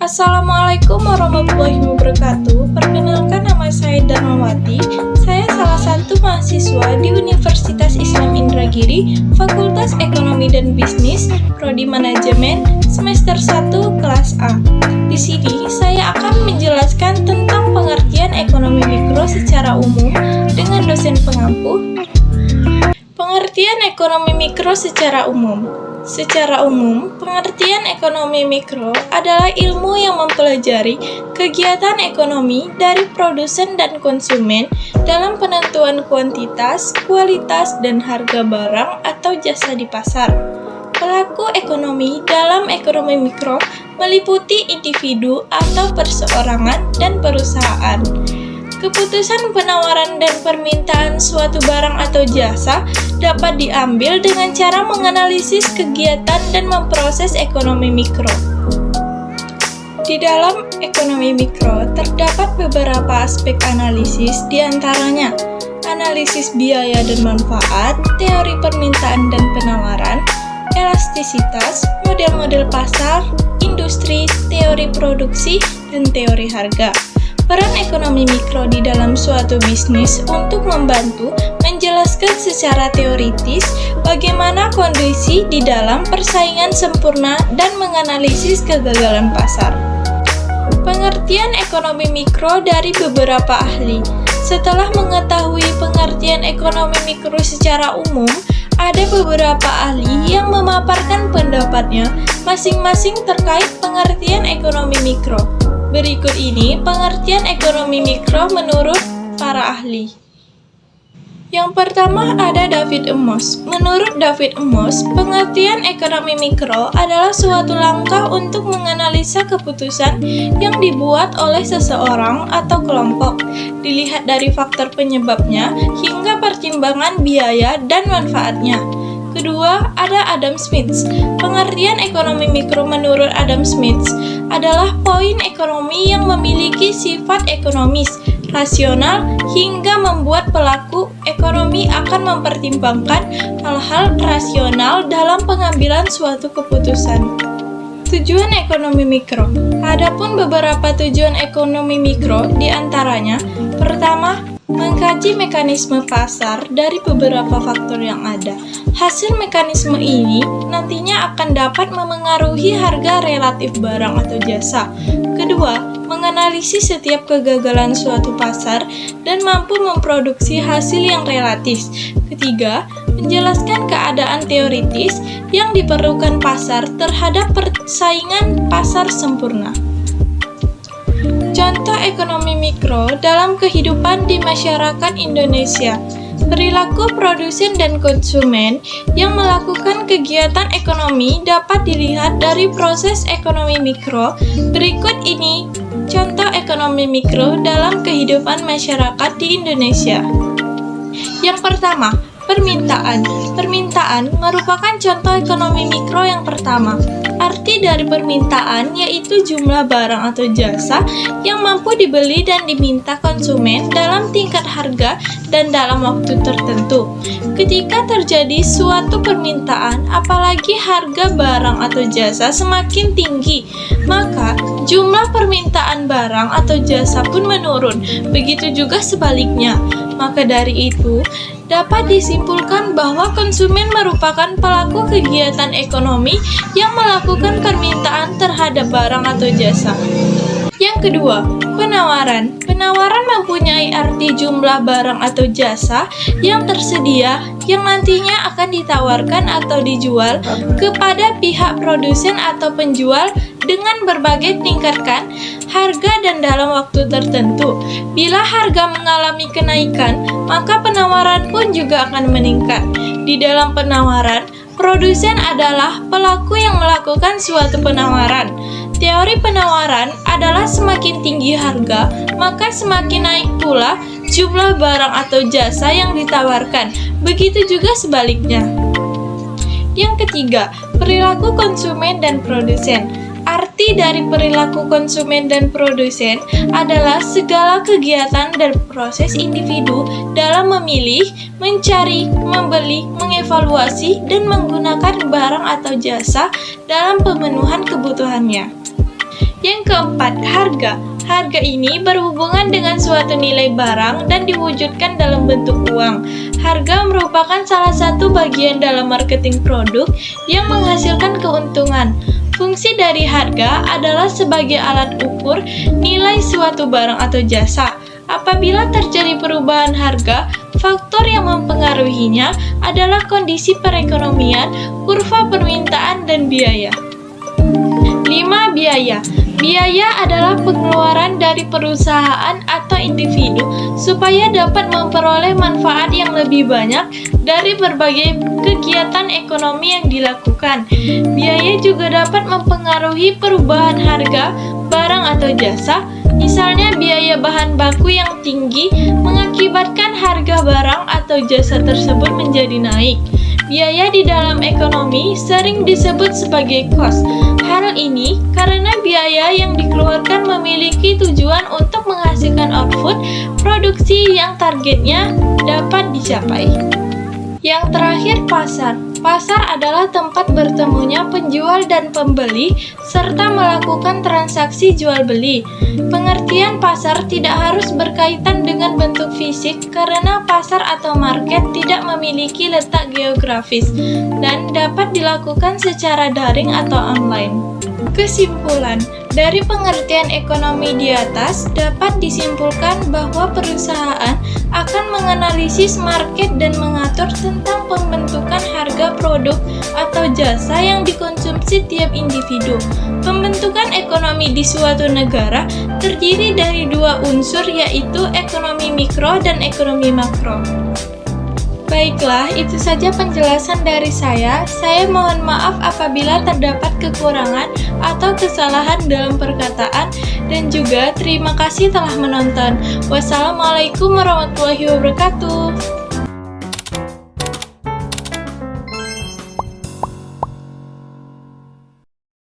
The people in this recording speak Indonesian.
Assalamualaikum warahmatullahi wabarakatuh. Perkenalkan, nama saya Darmawati. Saya salah satu mahasiswa di Universitas Islam Indragiri, Fakultas Ekonomi dan Bisnis, Prodi Manajemen, semester 1 kelas A. Di sini saya akan menjelaskan tentang pengertian ekonomi mikro secara umum dengan dosen pengampu. Pengertian ekonomi mikro secara umum. Secara umum, pengertian ekonomi mikro adalah ilmu yang mempelajari kegiatan ekonomi dari produsen dan konsumen dalam penentuan kuantitas, kualitas, dan harga barang atau jasa di pasar. Pelaku ekonomi dalam ekonomi mikro meliputi individu atau perseorangan dan perusahaan. Keputusan penawaran dan permintaan suatu barang atau jasa dapat diambil dengan cara menganalisis kegiatan dan memproses ekonomi mikro. Di dalam ekonomi mikro terdapat beberapa aspek analisis, diantaranya analisis biaya dan manfaat, teori permintaan dan penawaran, elastisitas, model-model pasar, industri, teori produksi, dan teori harga. Peran ekonomi mikro di dalam suatu bisnis untuk membantu menjelaskan secara teoritis bagaimana kondisi di dalam persaingan sempurna dan menganalisis kegagalan pasar. Pengertian ekonomi mikro dari beberapa ahli. Setelah mengetahui pengertian ekonomi mikro secara umum, ada beberapa ahli yang memaparkan pendapatnya masing-masing terkait pengertian ekonomi mikro. Berikut ini pengertian ekonomi mikro menurut para ahli. Yang pertama ada David Amos. Menurut David Amos, pengertian ekonomi mikro adalah suatu langkah untuk menganalisa keputusan yang dibuat oleh seseorang atau kelompok, dilihat dari faktor penyebabnya hingga pertimbangan biaya dan manfaatnya. Kedua, ada Adam Smith. Pengertian ekonomi mikro menurut Adam Smith adalah poin ekonomi yang memiliki sifat ekonomis, rasional, hingga membuat pelaku ekonomi akan mempertimbangkan hal-hal rasional dalam pengambilan suatu keputusan. Tujuan ekonomi mikro. Adapun beberapa tujuan ekonomi mikro diantaranya, pertama, mengkaji mekanisme pasar dari beberapa faktor yang ada. Hasil mekanisme ini nantinya akan dapat memengaruhi harga relatif barang atau jasa. Kedua, menganalisis setiap kegagalan suatu pasar dan mampu memproduksi hasil yang relatif. Ketiga, menjelaskan keadaan teoritis yang diperlukan pasar terhadap persaingan pasar sempurna. Contoh ekonomi mikro dalam kehidupan di masyarakat Indonesia. Perilaku produsen dan konsumen yang melakukan kegiatan ekonomi dapat dilihat dari proses ekonomi mikro. Berikut ini contoh ekonomi mikro dalam kehidupan masyarakat di Indonesia. Yang pertama, permintaan. Permintaan merupakan contoh ekonomi mikro yang pertama. Arti dari permintaan yaitu jumlah barang atau jasa yang mampu dibeli dan diminta konsumen dalam tingkat harga dan dalam waktu tertentu. Ketika terjadi suatu permintaan, apalagi harga barang atau jasa semakin tinggi, maka jumlah permintaan barang atau jasa pun menurun. Begitu juga sebaliknya. Maka dari itu, dapat disimpulkan bahwa konsumen merupakan pelaku kegiatan ekonomi yang melakukan permintaan terhadap barang atau jasa. Yang kedua, penawaran. Penawaran mempunyai arti jumlah barang atau jasa yang tersedia yang nantinya akan ditawarkan atau dijual kepada pihak produsen atau penjual dengan berbagai tingkatkan harga dan dalam waktu tertentu. Bila harga mengalami kenaikan, maka penawaran pun juga akan meningkat. Di dalam penawaran, produsen adalah pelaku yang melakukan suatu penawaran. Teori penawaran adalah semakin tinggi harga, maka semakin naik pula jumlah barang atau jasa yang ditawarkan. Begitu juga sebaliknya. Yang ketiga, perilaku konsumen dan produsen. Arti dari perilaku konsumen dan produsen adalah segala kegiatan dan proses individu dalam memilih, mencari, membeli, mengevaluasi, dan menggunakan barang atau jasa dalam pemenuhan kebutuhannya. Yang keempat, harga. Harga ini berhubungan dengan suatu nilai barang dan diwujudkan dalam bentuk uang. Harga merupakan salah satu bagian dalam marketing produk yang menghasilkan keuntungan. Fungsi dari harga adalah sebagai alat ukur nilai suatu barang atau jasa. Apabila terjadi perubahan harga, faktor yang mempengaruhinya adalah kondisi perekonomian, kurva permintaan, dan biaya. 5. Biaya. Biaya adalah pengeluaran dari perusahaan atau individu supaya dapat memperoleh manfaat yang lebih banyak dari berbagai kegiatan ekonomi yang dilakukan. Biaya juga dapat mempengaruhi perubahan harga barang atau jasa. Misalnya, biaya bahan baku yang tinggi mengakibatkan harga barang atau jasa tersebut menjadi naik. Biaya di dalam ekonomi sering disebut sebagai cost. Hal ini karena biaya yang dikeluarkan memiliki tujuan untuk menghasilkan output produksi yang targetnya dapat dicapai. Yang terakhir, pasar. Pasar adalah tempat bertemunya penjual dan pembeli serta melakukan transaksi jual beli. Pengertian pasar tidak harus berkaitan dengan bentuk fisik karena pasar atau market tidak memiliki letak geografis dan dapat dilakukan secara daring atau online. Kesimpulan, dari pengertian ekonomi di atas dapat disimpulkan bahwa perusahaan akan menganalisis market dan mengatur tentang pembentukan harga produk atau jasa yang dikonsumsi tiap individu. Pembentukan ekonomi di suatu negara terdiri dari dua unsur, yaitu ekonomi mikro dan ekonomi makro. Baiklah, itu saja penjelasan dari saya. Saya mohon maaf apabila terdapat kekurangan atau kesalahan dalam perkataan, dan juga terima kasih telah menonton. Wassalamualaikum warahmatullahi wabarakatuh.